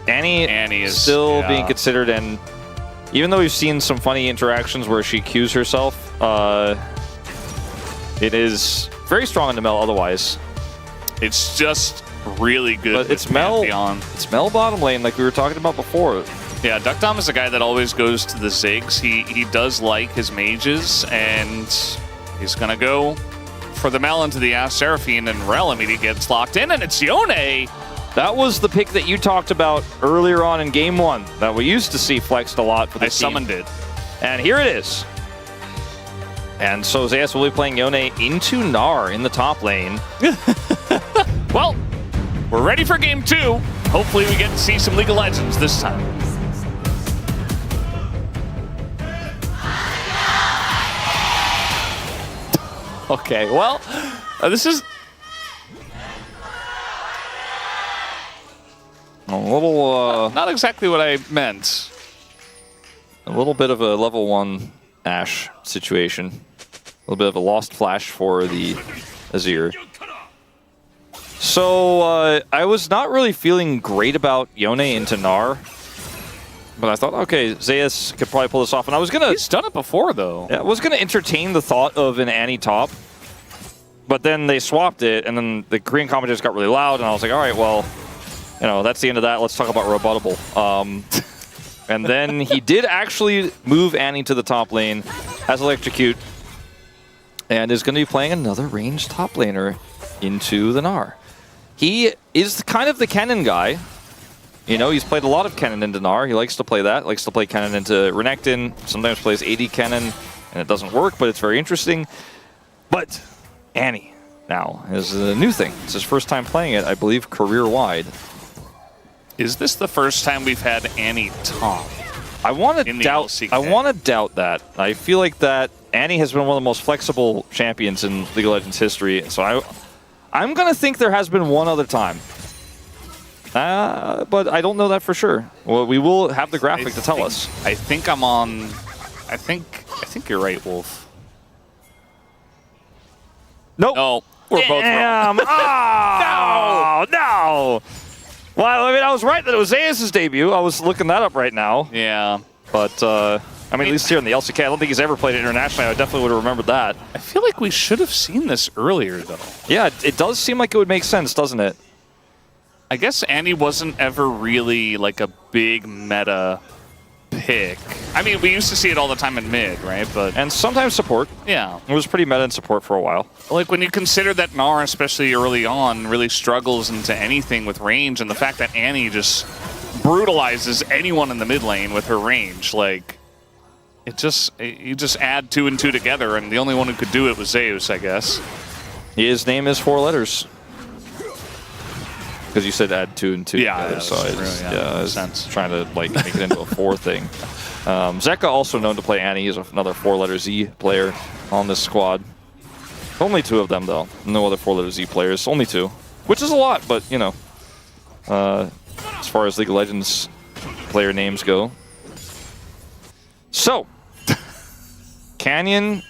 Annie is still being considered, and even though we've seen some funny interactions where she cues herself, it is very strong in the Mel otherwise. It's just really good. But it's Mel bottom lane like we were talking about before. Yeah, Duckdom is a guy that always goes to the Ziggs. He does like his mages, and he's going to go for the Mel into the Ash Seraphine, and Rel immediately gets locked in, and it's Yone. That was the pick that you talked about earlier on in Game 1 that we used to see flexed a lot for the team. I summoned it. And here it is. And so Zeus will be playing Yone into Gnar in the top lane. Well, we're ready for Game 2. Hopefully we get to see some League of Legends this time. Okay, well, this is... A little... not exactly what I meant. A little bit of a level 1 Ashe situation. A little bit of a lost flash for the Azir. So, I was not really feeling great about Yone into Gnar. But I thought, okay, Zeus could probably pull this off. And I was going to... He's done it before, though. Yeah, I was going to entertain the thought of an Annie top. But then they swapped it, and then the Korean commentators got really loud, and I was like, all right, well... You know, that's the end of that. Let's talk about rebuttable. And then he did actually move Annie to the top lane, has Electrocute, and is going to be playing another ranged top laner into the Gnar. He is kind of the Kennen guy. You know, he's played a lot of Kennen into Gnar. He likes to play that, likes to play Kennen into Renekton, sometimes plays AD Kennen, and it doesn't work, but it's very interesting. But Annie now is a new thing. It's his first time playing it, I believe, career-wide. Is this the first time we've had Annie top? I want to doubt that. I feel like that Annie has been one of the most flexible champions in League of Legends history. So I'm going to think there has been one other time. But I don't know that for sure. Well, we will have the graphic to tell us. I think I'm on... I think you're right, Wolf. Nope. No, we're both wrong. Oh, no! Well, I mean, I was right that it was Zeus' debut. I was looking that up right now. Yeah. But, I mean, at least here in the LCK, I don't think he's ever played it internationally. I definitely would have remembered that. I feel like we should have seen this earlier, though. Yeah, it does seem like it would make sense, doesn't it? I guess Annie wasn't ever really, like, a big meta pick. I mean, we used to see it all the time in mid, right? But and sometimes support. Yeah. It was pretty meta in support for a while. Like, when you consider that Gnar, especially early on, really struggles into anything with range, and the fact that Annie just brutalizes anyone in the mid lane with her range, like, you just add 2 and 2 together, and the only one who could do it was Zeus, I guess. His name is 4 letters. Because you said add 2 and 2 yeah, together, so I was trying to like make it into a 4 thing. Zeka also known to play Annie. He's another 4-letter Z player on this squad. Only 2 of them, though. No other 4-letter Z players. Only 2. Which is a lot, but, you know, as far as League of Legends player names go. So, Canyon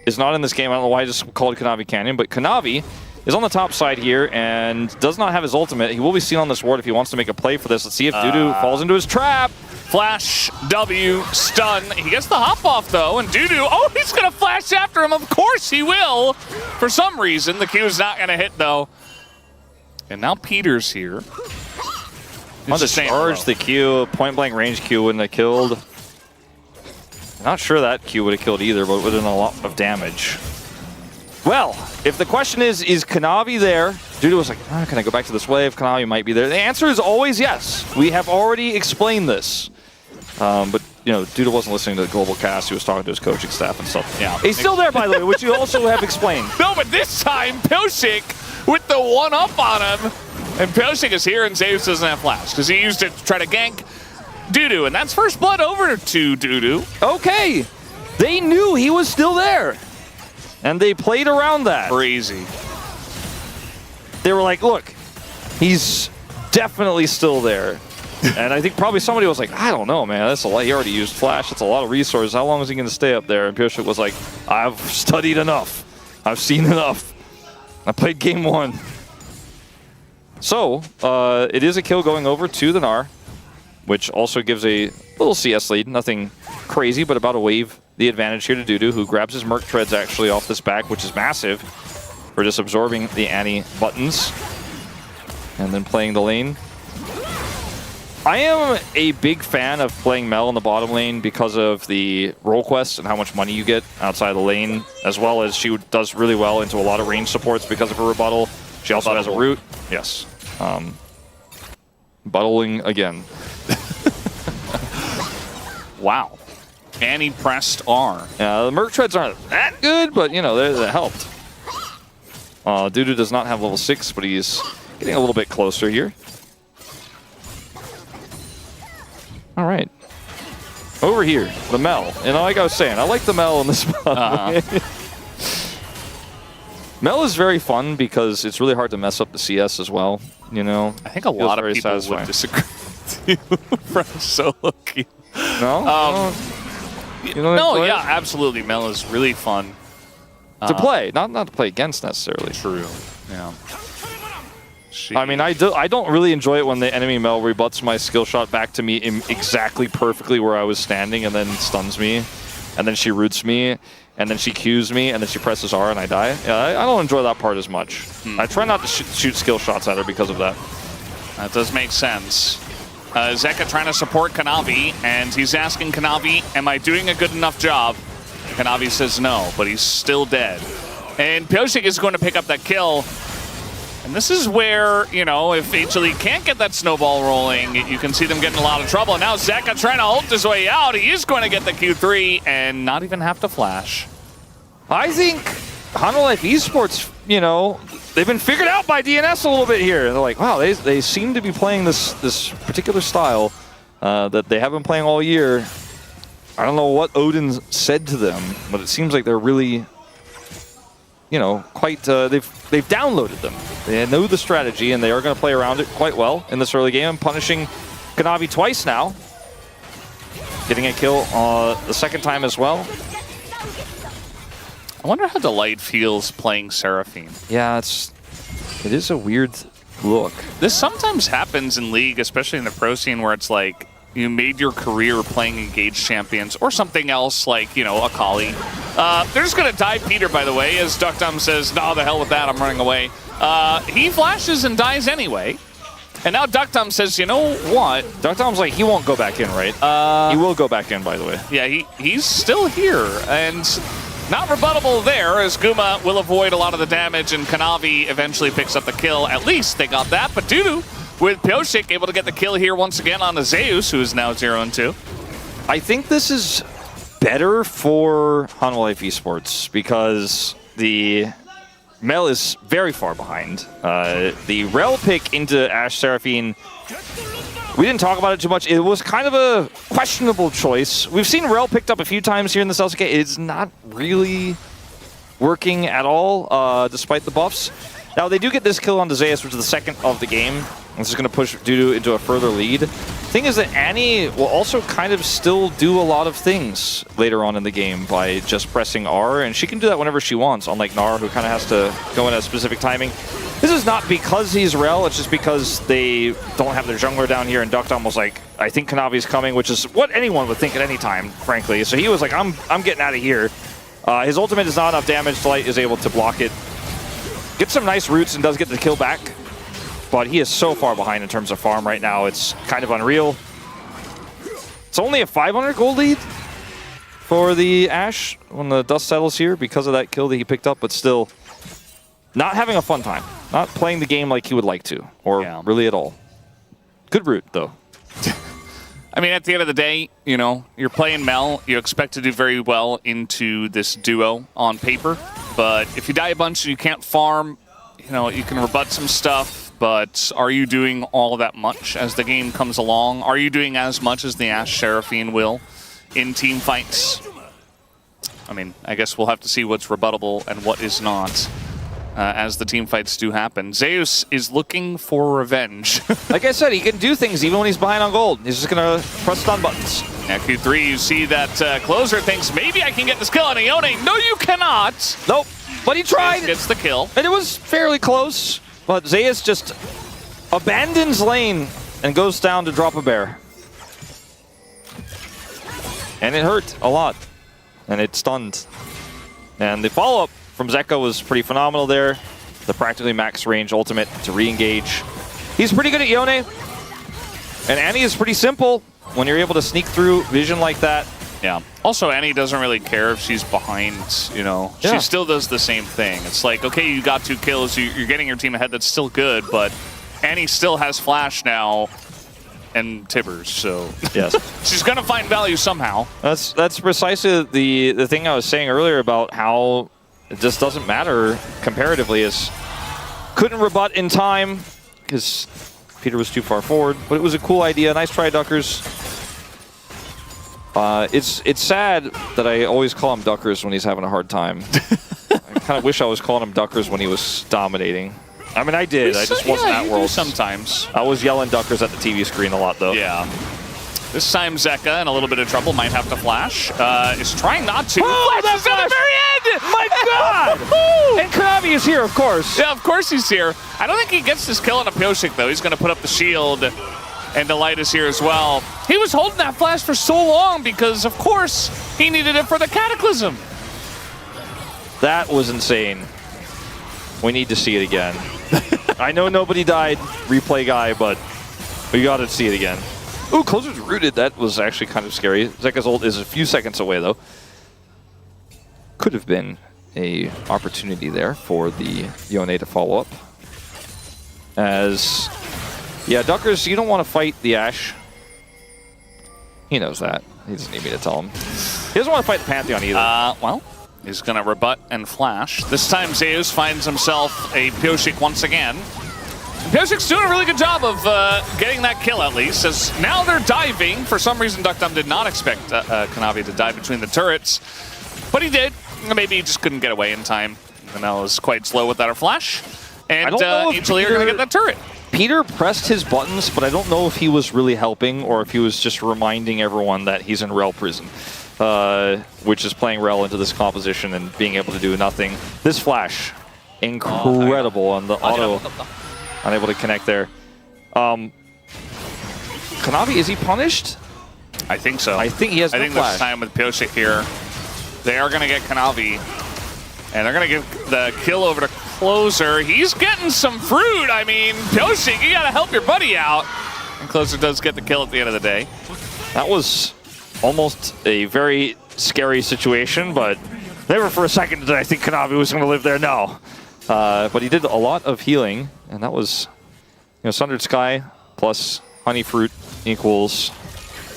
is not in this game. I don't know why I just called Kanavi Canyon, but Kanavi is on the top side here and does not have his ultimate. He will be seen on this ward if he wants to make a play for this. Let's see if Dudu falls into his trap. Flash, W, stun. He gets the hop off, though, and Dudu, oh, he's going to flash after him. Of course he will. For some reason, the Q's not going to hit, though. And now Peter's here. Want to charge the Q. Point-blank range Q wouldn't have killed. Not sure that Q would have killed either, but it would have done a lot of damage. Well, if the question is Kanavi there? Dudu was like, can I go back to this wave? Kanavi might be there. The answer is always yes. We have already explained this. But, you know, Dudu wasn't listening to the global cast. He was talking to his coaching staff and stuff. Yeah. He's still there, by the way, which you also have explained. No, but this time, Pilsik with the 1-up on him. And Pilsik is here, and Zeus doesn't have flash because he used it to try to gank Dudu. And that's first blood over to Dudu. Okay. They knew he was still there. And they played around that. Crazy. They were like, look, he's definitely still there. And I think probably somebody was like, I don't know, man. That's a lot. He already used flash. That's a lot of resources. How long is he going to stay up there? And Piershik was like, I've studied enough. I've seen enough. I played game 1. So, it is a kill going over to the Gnar. which also gives a little CS lead. Nothing crazy, but about a wave the advantage here to DD2, who grabs his Merc Treads actually off this back, which is massive for just absorbing the Annie buttons and then playing the lane. I am a big fan of playing Mel in the bottom lane because of the role quests and how much money you get outside the lane, as well as she does really well into a lot of range supports because of her rebuttal. She also has a root. Yes. Buttling again. Wow. Annie pressed R. Yeah, the Merc Treads aren't that good, but, you know, that helped. DD2 does not have level 6, but he's getting a little bit closer here. All right. Over here, the Mel. You know, like I was saying, I like the Mel in this spot. Mel is very fun because it's really hard to mess up the CS as well, you know? I think a lot of people would disagree with you from solo queue. No? No, yeah, absolutely. Mel is really fun. To play, not to play against necessarily. True. Yeah. I mean, I don't really enjoy it when the enemy Mel rebuts my skill shot back to me exactly perfectly where I was standing and then stuns me. And then she roots me. And then she Qs me. And then she presses R and I die. Yeah, I don't enjoy that part as much. I try not to shoot skill shots at her because of that. That does make sense. Zeka trying to support Kanavi. And he's asking Kanavi, am I doing a good enough job? Kanavi says no, but he's still dead. And Pyosik is going to pick up that kill. And this is where, you know, if HLE can't get that snowball rolling, you can see them getting a lot of trouble. And now Zeka trying to ult his way out. He is going to get the Q3 and not even have to flash. I think HANWHA Life Esports, you know, they've been figured out by DNS a little bit here. They're like, wow, they seem to be playing this particular style that they have been playing all year. I don't know what Odin said to them, but it seems like they're really, you know, quite, they've downloaded them. They know the strategy, and they are going to play around it quite well in this early game, punishing Kanavi twice now. Getting a kill the second time as well. I wonder how Delight feels playing Seraphine. Yeah, it is a weird look. This sometimes happens in League, especially in the pro scene, where it's like, you made your career playing engaged champions or something else like, you know, Akali. They're just going to die Peter, by the way, as Duckdom says, no, the hell with that, I'm running away. He flashes and dies anyway. And now Duckdom says, you know what? Duckdom's like, he won't go back in, right? He will go back in, by the way. Yeah, he's still here. And not rebuttable there, as Guma will avoid a lot of the damage, and Kanavi eventually picks up the kill. At least they got that, but DD2 with Pyosik able to get the kill here once again on the Zeus, who is now 0-2. I think this is better for HANWHA Life Esports because the Mel is very far behind. The Rel pick into Ashe Seraphine, we didn't talk about it too much. It was kind of a questionable choice. We've seen Rel picked up a few times here in this LCK. It's not really working at all, despite the buffs. Now, they do get this kill on the Zeus, which is the second of the game. This is going to push DD2 into a further lead. The thing is that Annie will also kind of still do a lot of things later on in the game by just pressing R, and she can do that whenever she wants, unlike Gnar, who kind of has to go in at a specific timing. This is not because he's Rel, it's just because they don't have their jungler down here, and Duckdom was like, I think Kanavi's coming, which is what anyone would think at any time, frankly. So he was like, I'm getting out of here. His ultimate is not enough damage. Light is able to block it. Gets some nice roots and does get the kill back. But he is so far behind in terms of farm right now. It's kind of unreal. It's only a 500 gold lead for the Ashe when the dust settles here because of that kill that he picked up, but still not having a fun time. Not playing the game like he would like to, or really at all. Good route, though. I mean, at the end of the day, you know, you're playing Mel. You expect to do very well into this duo on paper. But if you die a bunch and you can't farm, you know, you can rebut some stuff. But are you doing all that much as the game comes along? Are you doing as much as the Ashe Seraphine will in team fights? I mean, I guess we'll have to see what's rebuttable and what is not as the team fights do happen. Zeus is looking for revenge. Like I said, he can do things even when he's behind on gold. He's just going to press stun buttons. Now Q3, you see that Closer thinks, maybe I can get this kill on Ione. No, you cannot. Nope, but he tried. Zeus gets the kill. And it was fairly close. But Zeus just abandons lane and goes down to drop a bear. And it hurt a lot. And it stunned. And the follow-up from Zeka was pretty phenomenal there. The practically max range ultimate to re-engage. He's pretty good at Yone. And Annie is pretty simple when you're able to sneak through vision like that. Yeah. Also, Annie doesn't really care if she's behind, you know. Yeah. She still does the same thing. It's like, okay, you got 2 kills, you're getting your team ahead, that's still good, but Annie still has flash now and Tibbers, so yes, she's going to find value somehow. That's precisely the thing I was saying earlier about how it just doesn't matter comparatively. Is couldn't rebut in time because Peter was too far forward, but it was a cool idea. Nice try, Duckers. It's sad that I always call him Duckers when he's having a hard time. I kind of wish I was calling him Duckers when he was dominating. I mean, I did. I just wasn't that world. Sometimes. I was yelling Duckers at the TV screen a lot, though. Yeah. This time, Zeka, in a little bit of trouble, might have to flash. Is trying not to. Oh, that's at the very end! My God! And Konami is here, of course. Yeah, of course he's here. I don't think he gets this kill on a Pyosik, though. He's going to put up the shield. And Delight is here as well. He was holding that flash for so long because, of course, he needed it for the Cataclysm. That was insane. We need to see it again. I know nobody died, replay guy, but we got to see it again. Ooh, Closer's rooted. That was actually kind of scary. Zeka's ult is a few seconds away, though. Could have been a opportunity there for the Yone to follow up. As... yeah, Duckers, you don't want to fight the Ashe. He knows that. He doesn't need me to tell him. He doesn't want to fight the Pantheon either. Well, he's going to rebut and flash. This time, Zeus finds himself a Pyosik once again. Pyosik's doing a really good job of getting that kill, at least, as now they're diving. For some reason, Duckdom did not expect Kanavi to dive between the turrets, but he did. Maybe he just couldn't get away in time. And that was quite slow without a flash. And HLE are going to get that turret. Peter pressed his buttons, but I don't know if he was really helping or if he was just reminding everyone that he's in Rel prison, which is playing Rel into this composition and being able to do nothing. This flash, incredible on the auto, unable to connect there. Kanavi, is he punished? I think so. I think he has no flash. This time with Pyosik here, they are going to get Kanavi, and they're going to give the kill over to Closer. He's getting some fruit. I mean, Pyosik, you got to help your buddy out. And Closer does get the kill at the end of the day. That was almost a very scary situation, but never for a second did I think Kanavi was going to live there. No. But he did a lot of healing, and that was, you know, Sundered Sky plus Honey Fruit equals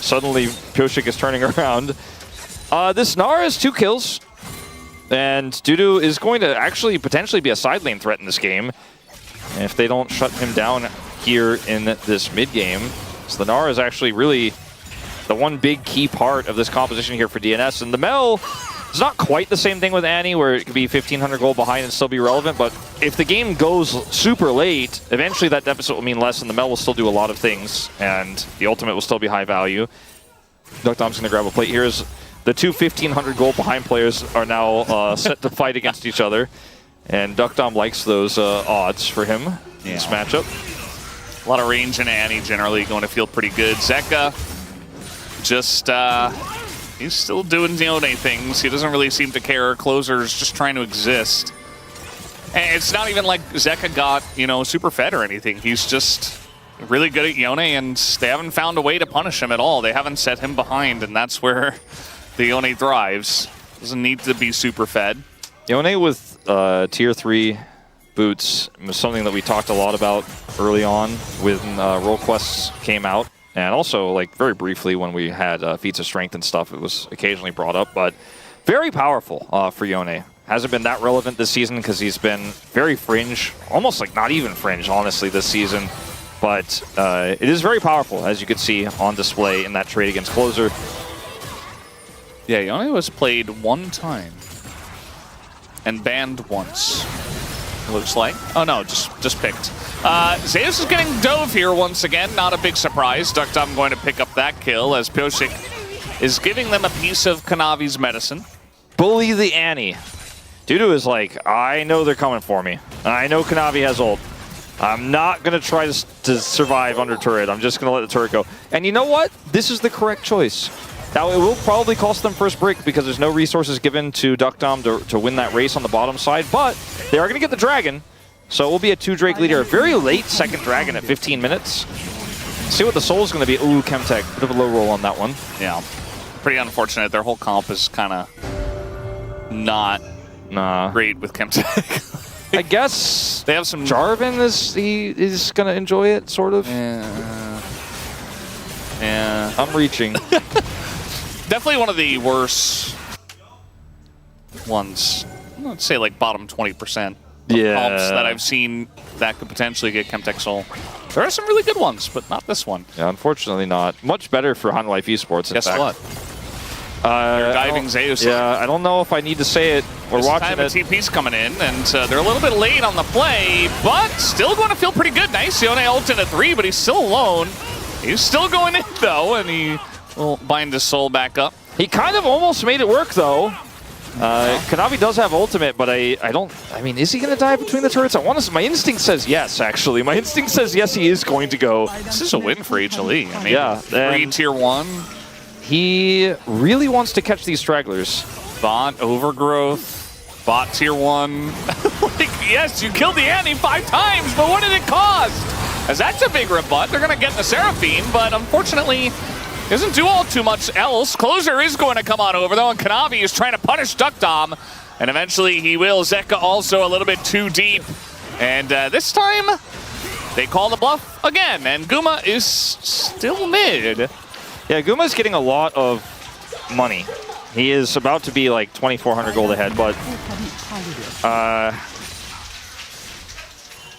suddenly Pyosik is turning around. This Gnar has 2 kills. And Dudu is going to actually potentially be a side lane threat in this game if they don't shut him down here in this mid game. So the Gnar is actually really the one big key part of this composition here for DNS. And the Mel is not quite the same thing with Annie, where it could be 1,500 gold behind and still be relevant. But if the game goes super late, eventually that deficit will mean less, and the Mel will still do a lot of things, and the ultimate will still be high value. Duckdom's going to grab a plate here. The 2 1,500 gold behind players are now set to fight against each other. And Duckdom likes those odds for him in this matchup. A lot of range in Annie generally going to feel pretty good. Zeka, just, he's still doing Yone things. He doesn't really seem to care. Closer's just trying to exist. And it's not even like Zeka got, you know, super fed or anything. He's just really good at Yone, and they haven't found a way to punish him at all. They haven't set him behind, and that's where the Yone thrives. Doesn't need to be super fed. Yone with tier 3 boots was something that we talked a lot about early on when role quests came out. And also, like, very briefly when we had feats of strength and stuff, it was occasionally brought up. But very powerful for Yone. Hasn't been that relevant this season because he's been very fringe. Almost like not even fringe, honestly, this season. But it is very powerful, as you could see on display in that trade against Closer. Yeah, Yone was played 1 time and banned once, it looks like. Oh no, just picked. Zeus is getting dove here once again, not a big surprise. Duckdom going to pick up that kill as Pyosik is giving them a piece of Kanavi's medicine. Bully the Annie. Dudu is like, I know they're coming for me. I know Kanavi has ult. I'm not going to try to survive under turret. I'm just going to let the turret go. And you know what? This is the correct choice. Now, it will probably cost them first break because there's no resources given to DuckDom to win that race on the bottom side, but they are going to get the Dragon, so it will be a 2 Drake leader. A very late second Dragon at 15 minutes. See what the Soul's going to be. Ooh, Chemtech, bit of a low roll on that one. Yeah, pretty unfortunate. Their whole comp is kind of not great with Chemtech. I guess they have some. Jarvan is going to enjoy it, sort of. Yeah. I'm reaching. Definitely one of the worst ones. Let's say like bottom 20% of comps that I've seen that could potentially get Chemtech Soul. There are some really good ones, but not this one. Yeah, unfortunately not. Much better for HANWHA Esports, in Guess fact. what? They're diving Zeus. Yeah, I don't know if I need to say it. We're watching it. TP's coming in, and they're a little bit late on the play, but still going to feel pretty good. Nice, Oner ult in a 3, but he's still alone. He's still going in, though, and he will bind his soul back up. He kind of almost made it work, though. Kanavi does have ultimate, but I mean, is he going to die between the turrets? My instinct says yes, actually. My instinct says yes, he is going to go. This is a win for HLE. I mean, yeah. 3 tier 1. He really wants to catch these stragglers. Bot overgrowth. Bot tier 1. Like, yes, you killed the Annie 5 times, but what did it cost? As that's a big rebut. They're going to get the Seraphine, but unfortunately, doesn't do all too much else. Closer is going to come on over, though, and Kanavi is trying to punish DuckDom, and eventually he will. Zeka also a little bit too deep. And this time, they call the bluff again, and Guma is still mid. Yeah, Guma's getting a lot of money. He is about to be like 2,400 gold ahead, but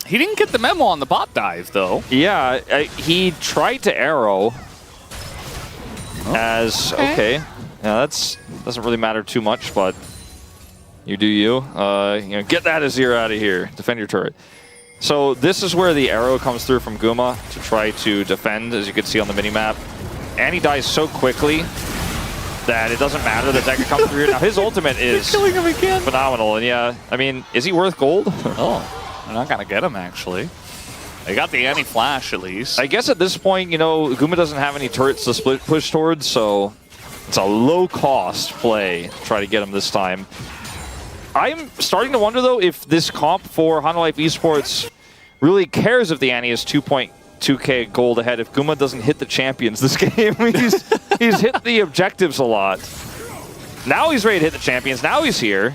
he didn't get the memo on the bot dive, though. Yeah, he tried to arrow as okay. Yeah, that's doesn't really matter too much, but you do you. Get that Azir out of here. Defend your turret. So this is where the arrow comes through from Guma to try to defend, as you can see on the minimap. And he dies so quickly that it doesn't matter that Zeka comes through. Now his ultimate is killing him again. Phenomenal, and yeah, I mean, is he worth gold? Oh, they're not gonna get him actually. They got the anti-flash at least. I guess at this point, Guma doesn't have any turrets to push towards, so it's a low-cost play to try to get him this time. I'm starting to wonder, though, if this comp for HANWHA Esports really cares if the Annie is 2.2k gold ahead. If Guma doesn't hit the champions this game, he's hit the objectives a lot. Now he's ready to hit the champions. Now he's here.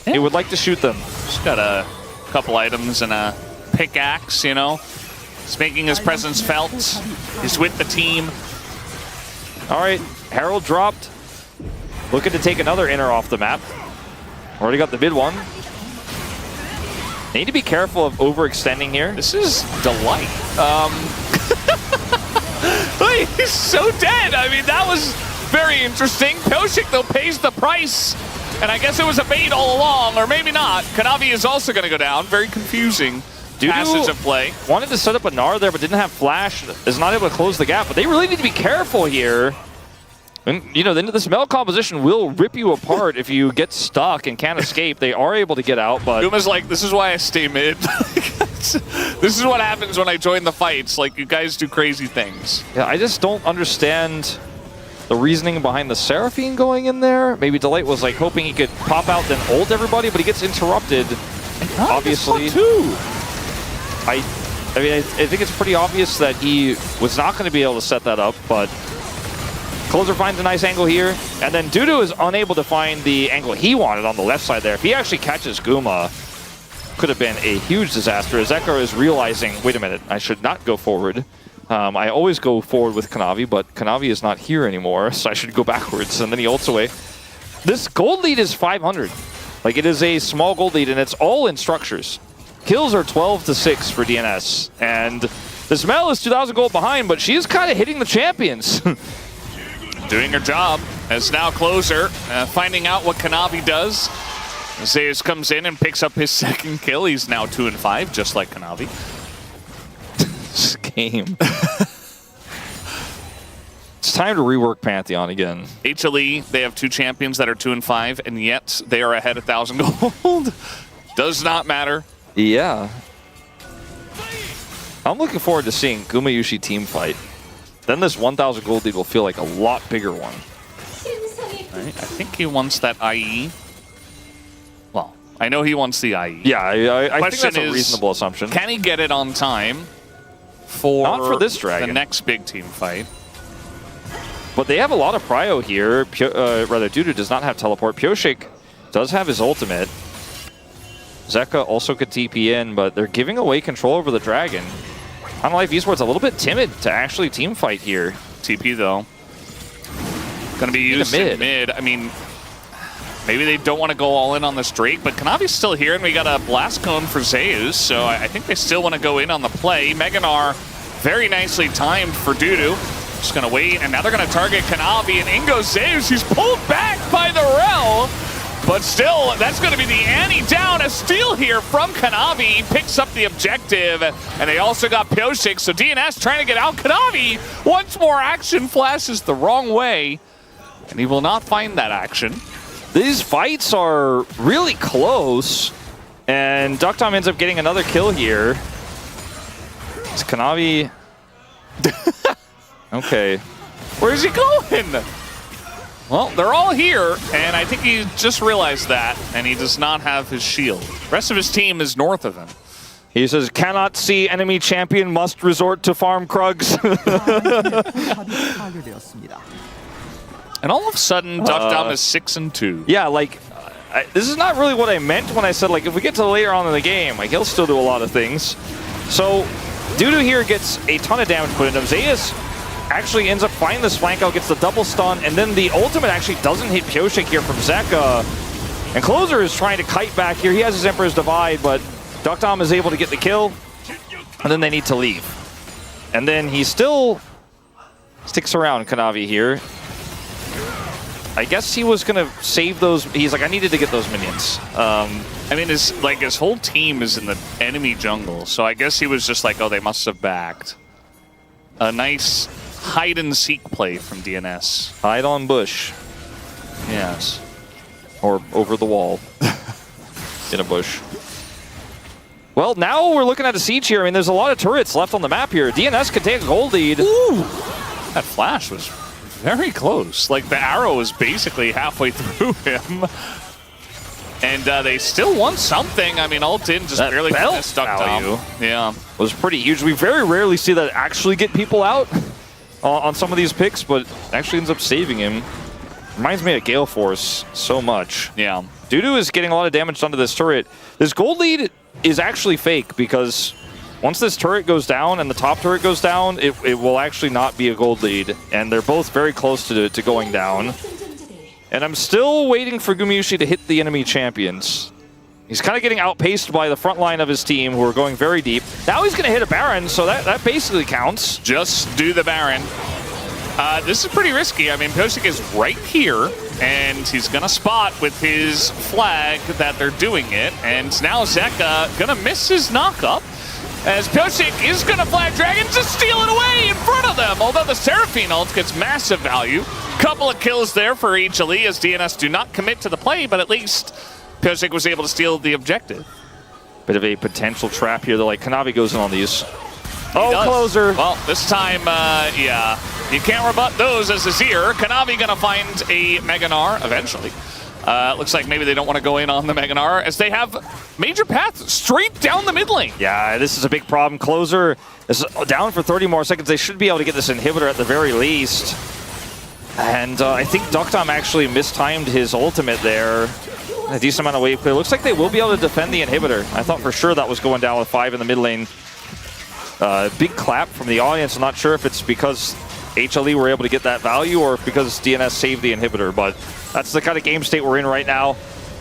Yeah. He would like to shoot them. Just got a couple items and a pickaxe, He's making his presence felt. He's with the team. All right, Herald dropped. Looking to take another inner off the map. Already got the mid one. Need to be careful of overextending here. This is Delight. He's so dead. I mean, that was very interesting. Koshik, though, pays the price. And I guess it was a bait all along, or maybe not. Kanavi is also going to go down. Very confusing passage of play. Wanted to set up a Gnar there, but didn't have flash. Is not able to close the gap. But they really need to be careful here. And, the smell composition will rip you apart if you get stuck and can't escape. They are able to get out, but... Guma's like, this is why I stay mid. This is what happens when I join the fights. Like, you guys do crazy things. Yeah, I just don't understand the reasoning behind the Seraphine going in there. Maybe Delight was, like, hoping he could pop out then ult everybody, but he gets interrupted, obviously. I think it's pretty obvious that he was not going to be able to set that up, but... Closer finds a nice angle here, and then Dudu is unable to find the angle he wanted on the left side there. If he actually catches Guma, could have been a huge disaster. Zeka is realizing, wait a minute, I should not go forward. I always go forward with Kanavi, but Kanavi is not here anymore, so I should go backwards, and then he ults away. This gold lead is 500. Like, it is a small gold lead, and it's all in structures. Kills are 12-6 for DNS, and the Smell is 2,000 gold behind, but she is kind of hitting the champions. Doing her job as now Closer, finding out what Kanavi does. Zeus comes in and picks up his second kill. He's now 2-5, just like Kanavi. This game. It's time to rework Pantheon again. HLE, they have 2 champions that are 2-5, and yet they are ahead 1,000 gold. Does not matter. Yeah. I'm looking forward to seeing Gumayusi team fight. Then this 1,000 gold lead will feel like a lot bigger one. Right? I think he wants that IE. Well, I know he wants the IE. Yeah, I think that's a is, reasonable assumption. Can he get it on time for, Not for this dragon. the next big team fight? But they have a lot of prio here. Rather, Dudu does not have teleport. Pioshik does have his ultimate. Zeka also could TP in, but they're giving away control over the dragon. HANWHA Life Esports a little bit timid to actually team fight here. TP though. Gonna be used in mid. I mean, maybe they don't want to go all in on this Drake, but Kanavi's still here, and we got a Blast Cone for Zeus, so I think they still want to go in on the play. Meganar very nicely timed for Dudu. Just gonna wait, and now they're gonna target Kanavi, and in goes Zeus. He's pulled back by the Rel, but still, that's gonna be the Annie down. A steal here from Kanavi, picks up the objective, and they also got Pioshik, so DNS trying to get out Kanavi. Once more action flashes the wrong way, and he will not find that action. These fights are really close, and Ducktom ends up getting another kill here. It's Kanavi. Okay. Where's he going? Well, they're all here, and I think he just realized that, and he does not have his shield. The rest of his team is north of him. He says, cannot see enemy champion, must resort to farm Krugs. And all of a sudden, Duckdom is 6-2. Yeah, like, this is not really what I meant when I said, like, if we get to later on in the game, like, he'll still do a lot of things. So, Dudu here gets a ton of damage put into him. Zeus actually ends up finding this flank out, gets the double stun, and then the ultimate actually doesn't hit Pioshik here from Zeka. And Closer is trying to kite back here. He has his Emperor's Divide, but Duckdom is able to get the kill, and then they need to leave. And then he still sticks around, Kanavi here. I guess he was gonna save those. He's like, I needed to get those minions. I mean, his whole team is in the enemy jungle, so I guess he was just like, oh, they must have backed. A nice hide-and-seek play from DNS. Hide on bush. Yes. Or over the wall. In a bush. Well, now we're looking at a siege here. I mean, there's a lot of turrets left on the map here. DNS could take a gold lead. Ooh! That flash was very close. Like, the arrow was basically halfway through him. And they still won something. I mean, ult in just that barely belt stuck value down. Yeah. Was pretty huge. We very rarely see that actually get people out on some of these picks, but actually ends up saving him. Reminds me of Gale Force so much. Yeah. Dudu is getting a lot of damage done to this turret. This gold lead is actually fake because once this turret goes down and the top turret goes down, it will actually not be a gold lead. And they're both very close to going down. And I'm still waiting for Gumayusi to hit the enemy champions. He's kind of getting outpaced by the front line of his team, who are going very deep. Now he's going to hit a Baron, so that basically counts. Just do the Baron. This is pretty risky. I mean, Pioshik is right here, and he's going to spot with his flag that they're doing it. And now Zeka going to miss his knockup, as Pioshik is going to flag Dragon to steal it away in front of them. Although the Seraphine ult gets massive value. Couple of kills there for HLE, as DNS do not commit to the play, but at least Pioshik was able to steal the objective. Bit of a potential trap here, though. Like, Kanavi goes in on these. Oh, Closer. Well, this time, yeah. You can't rebut those as Azir. Kanavi gonna find a Meganar eventually. Looks like maybe they don't want to go in on the Meganar, as they have major paths straight down the mid lane. Yeah, this is a big problem. Closer is down for 30 more seconds. They should be able to get this inhibitor at the very least. And I think Ducktom actually mistimed his ultimate there. A decent amount of wave clear. Looks like they will be able to defend the inhibitor. I thought for sure that was going down with 5 in the mid lane. Big clap from the audience. I'm not sure if it's because HLE were able to get that value or if because DNS saved the inhibitor, but that's the kind of game state we're in right now.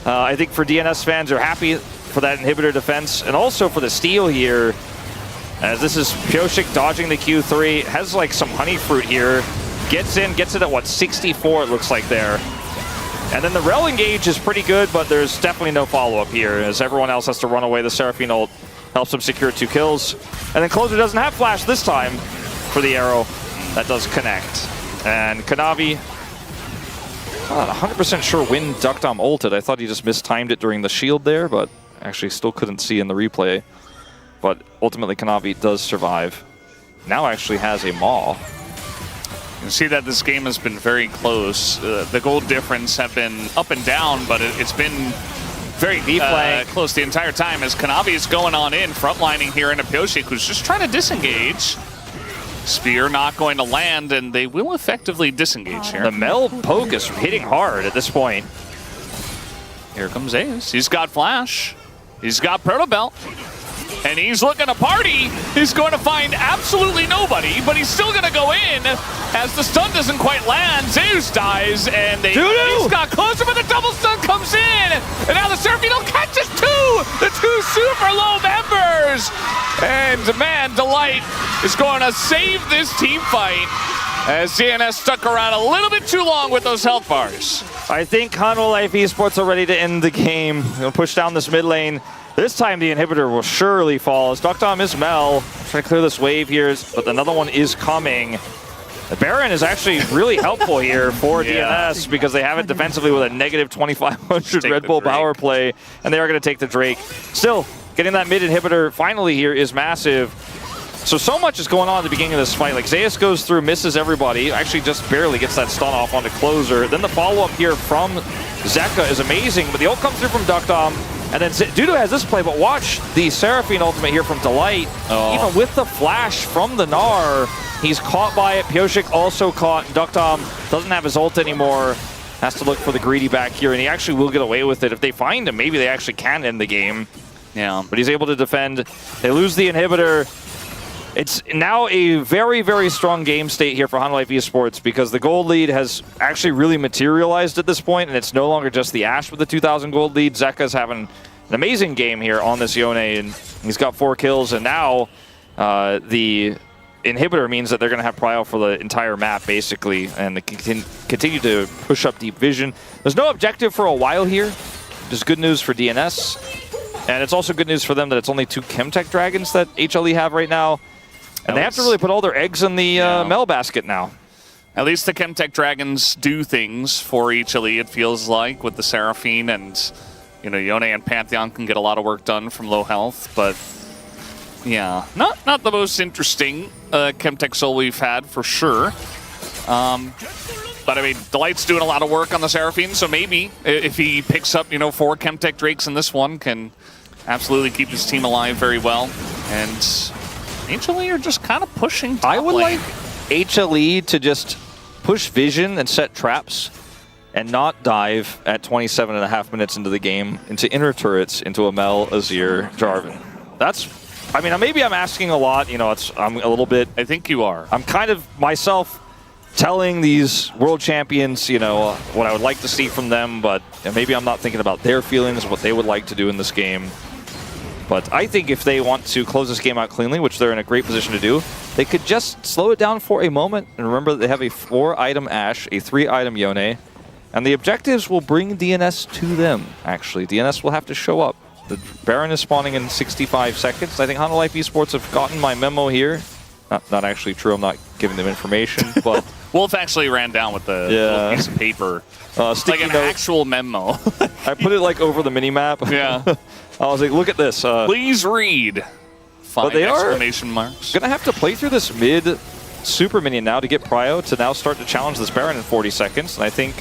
I think for DNS fans, they're happy for that inhibitor defense and also for the steal here, as this is Pioshik dodging the Q3. Has like some honey fruit here. Gets in, gets it at what, 64 it looks like there. And then the Rel engage is pretty good, but there's definitely no follow-up here, as everyone else has to run away. The Seraphine ult helps him secure 2 kills. And then Closer doesn't have flash this time for the arrow. That does connect. And Kanavi, not 100% sure when Ducktom ulted. I thought he just mistimed it during the shield there, but actually still couldn't see in the replay. But ultimately Kanavi does survive. Now actually has a Maw. You see that this game has been very close. The gold difference have been up and down, but it's been very close the entire time as Kanavi is going on in, frontlining here into Pyoshik, who's just trying to disengage. Spear not going to land, and they will effectively disengage here. The Mel poke is hitting hard at this point. Here comes Zeus. He's got Flash. He's got Proto Belt. And he's looking to party. He's going to find absolutely nobody, but he's still going to go in as the stun doesn't quite land. Zeus dies, and he's got closer, but the double stun comes in. And now the Seraphine catches the two super low members. And man, Delight is going to save this team fight as DNS stuck around a little bit too long with those health bars. I think HANWHA Life Esports are ready to end the game. They'll push down this mid lane. This time the inhibitor will surely fall as Duckdom is Mel. Trying to clear this wave here, but another one is coming. The Baron is actually really helpful here for DNS because they have it defensively with a negative 2,500 Red Bull power play, and they are going to take the Drake. Still, getting that mid inhibitor finally here is massive. So much is going on at the beginning of this fight. Like Zeus goes through, misses everybody, actually just barely gets that stun off onto Closer. Then the follow-up here from Zeka is amazing, but the ult comes through from Duckdom. And then Dudu has this play, but watch the Seraphine ultimate here from Delight. Even with the flash from the Gnar, he's caught by it. Pyoshik also caught. Duckdom doesn't have his ult anymore. Has to look for the greedy back here, and he actually will get away with it. If they find him, maybe they actually can end the game. Yeah. But he's able to defend. They lose the inhibitor. It's now a very, very strong game state here for HANWHA Life Esports because the gold lead has actually really materialized at this point, and it's no longer just the Ashe with the 2,000 gold lead. Zeka's having an amazing game here on this Yone, and he's got 4 kills, and now the inhibitor means that they're going to have prio for the entire map, basically, and they can continue to push up deep vision. There's no objective for a while here, which is good news for DNS, and it's also good news for them that it's only 2 Chemtech Dragons that HLE have right now. And they have to really put all their eggs in the Mel basket now. At least the Chemtech Dragons do things for HLE, it feels like, with the Seraphine. And, you know, Yone and Pantheon can get a lot of work done from low health. But, yeah, not the most interesting Chemtech Soul we've had, for sure. But, I mean, Delight's doing a lot of work on the Seraphine. So maybe if he picks up, 4 Chemtech Drakes in this one, can absolutely keep his team alive very well. And HLE are just kind of pushing top I would lane. like HLE to just push vision and set traps and not dive at 27.5 minutes into the game into inner turrets into a Mel, Azir, Jarvan. That's, I mean, maybe I'm asking a lot. I'm a little bit. I think you are. I'm kind of myself telling these world champions, what I would like to see from them, but maybe I'm not thinking about their feelings, what they would like to do in this game. But I think if they want to close this game out cleanly, which they're in a great position to do, they could just slow it down for a moment and remember that they have a 4-item Ashe, a 3-item Yone, and the objectives will bring DNS to them, actually. DNS will have to show up. The Baron is spawning in 65 seconds. I think HANWHA Life Esports have gotten my memo here. Not actually true, I'm not giving them information, but... Wolf actually ran down with the little piece of paper. Like an actual memo. I put it like over the mini-map. Yeah. I was like, look at this. Please read. 5 exclamation marks. Gonna have to play through this mid super minion now to get prio to now start to challenge this Baron in 40 seconds. And I think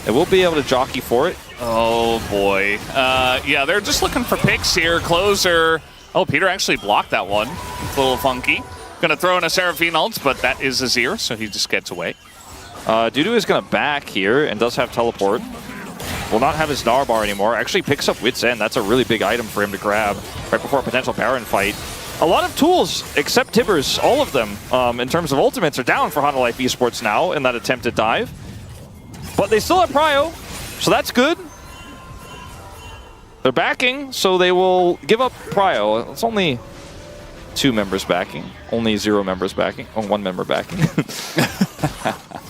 they will be able to jockey for it. Oh boy. Yeah, they're just looking for picks here. Closer. Oh, Peter actually blocked that one. It's a little funky. Gonna throw in a Seraphine ult, but that is Azir, so he just gets away. Dudu is gonna back here and does have teleport. Will not have his Gnar bar anymore. Actually picks up Wit's End. That's a really big item for him to grab right before a potential Baron fight. A lot of tools, except Tibbers, all of them, in terms of ultimates, are down for HANWHA Life Esports now in that attempted dive. But they still have prio, so that's good. They're backing, so they will give up prio. It's only 2 members backing. Only 0 members backing. Oh, 1 member backing.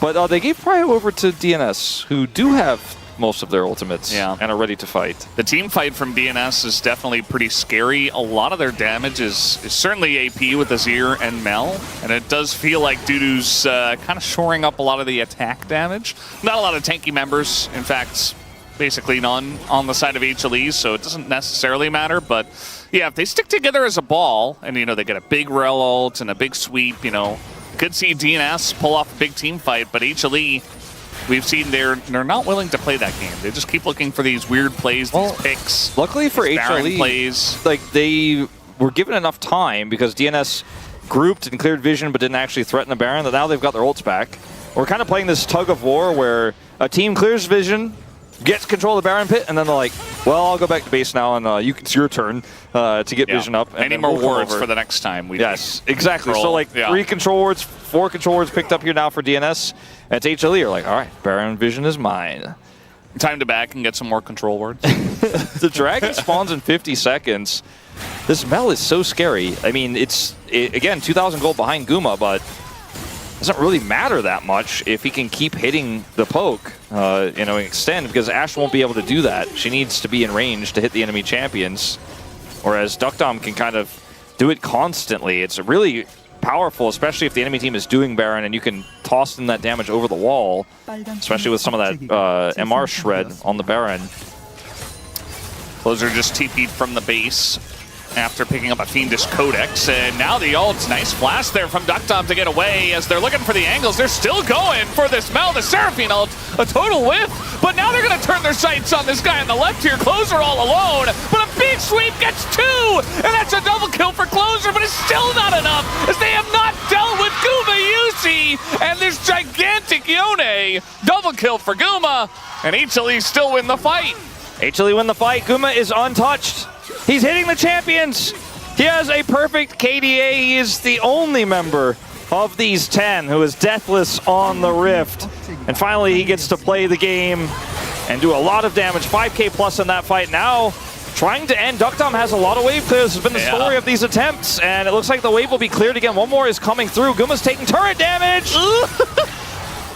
But they gave prio over to DNS, who do have most of their ultimates and are ready to fight. The team fight from DNS is definitely pretty scary. A lot of their damage is certainly AP with Azir and Mel, and it does feel like Dudu's kind of shoring up a lot of the attack damage. Not a lot of tanky members, in fact, basically none on the side of HLE, so it doesn't necessarily matter, but yeah, if they stick together as a ball, and they get a big rel ult and a big sweep, could see DNS pull off a big team fight, but HLE, we've seen they're not willing to play that game. They just keep looking for these weird plays, these picks. Luckily for HLE, plays. like they were given enough time because DNS grouped and cleared vision but didn't actually threaten the Baron, that now they've got their ults back. We're kind of playing this tug of war where a team clears vision, gets control of the Baron pit, and then they're like, well, I'll go back to base now, and it's your turn to get vision up. And any more wards for the next time? Yes, exactly. So like 3 control wards, 4 control wards picked up here now for DNS. And it's HLE. You're like, all right, Baron vision is mine. Time to back and get some more control wards. The dragon spawns in 50 seconds. This Mel is so scary. I mean, again, 2,000 gold behind Guma, but it doesn't really matter that much if he can keep hitting the poke, extend, because Ashe won't be able to do that. She needs to be in range to hit the enemy champions, whereas Duckdom can kind of do it constantly. It's really powerful, especially if the enemy team is doing Baron and you can toss in that damage over the wall, especially with some of that MR shred on the Baron. Closer just TP'd from the base after picking up a Fiendish Codex, and now the ults. Nice flash there from Duckdom to get away as they're looking for the angles. They're still going for this Mel, the Seraphine ult, a total whiff, but now they're going to turn their sights on this guy on the left here. Closer all alone, but a big sweep gets 2, and that's a double kill for Closer, but it's still not enough as they have not dealt with Gumayusi and this gigantic Yone. Double kill for Guma, and HLE still win the fight. HLE win the fight. Guma is untouched. He's hitting the champions. He has a perfect KDA. He is the only member of these 10 who is deathless on the Rift. And finally, he gets to play the game and do a lot of damage. 5k plus in that fight. Now, trying to end. Duckdom has a lot of wave clears. This has been the story of these attempts. And it looks like the wave will be cleared again. One more is coming through. Guma's taking turret damage.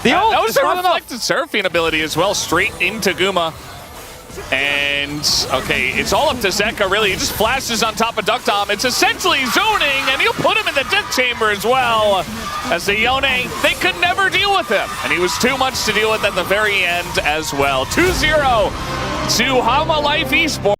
That was a reflected Seraphine ability as well, straight into Guma. And, okay, it's all up to Zeka, really. He just flashes on top of Duckdom. It's essentially zoning, and he'll put him in the death chamber as well. As the Yone, they could never deal with him. And he was too much to deal with at the very end as well. 2-0 to HANWHA Life Esports.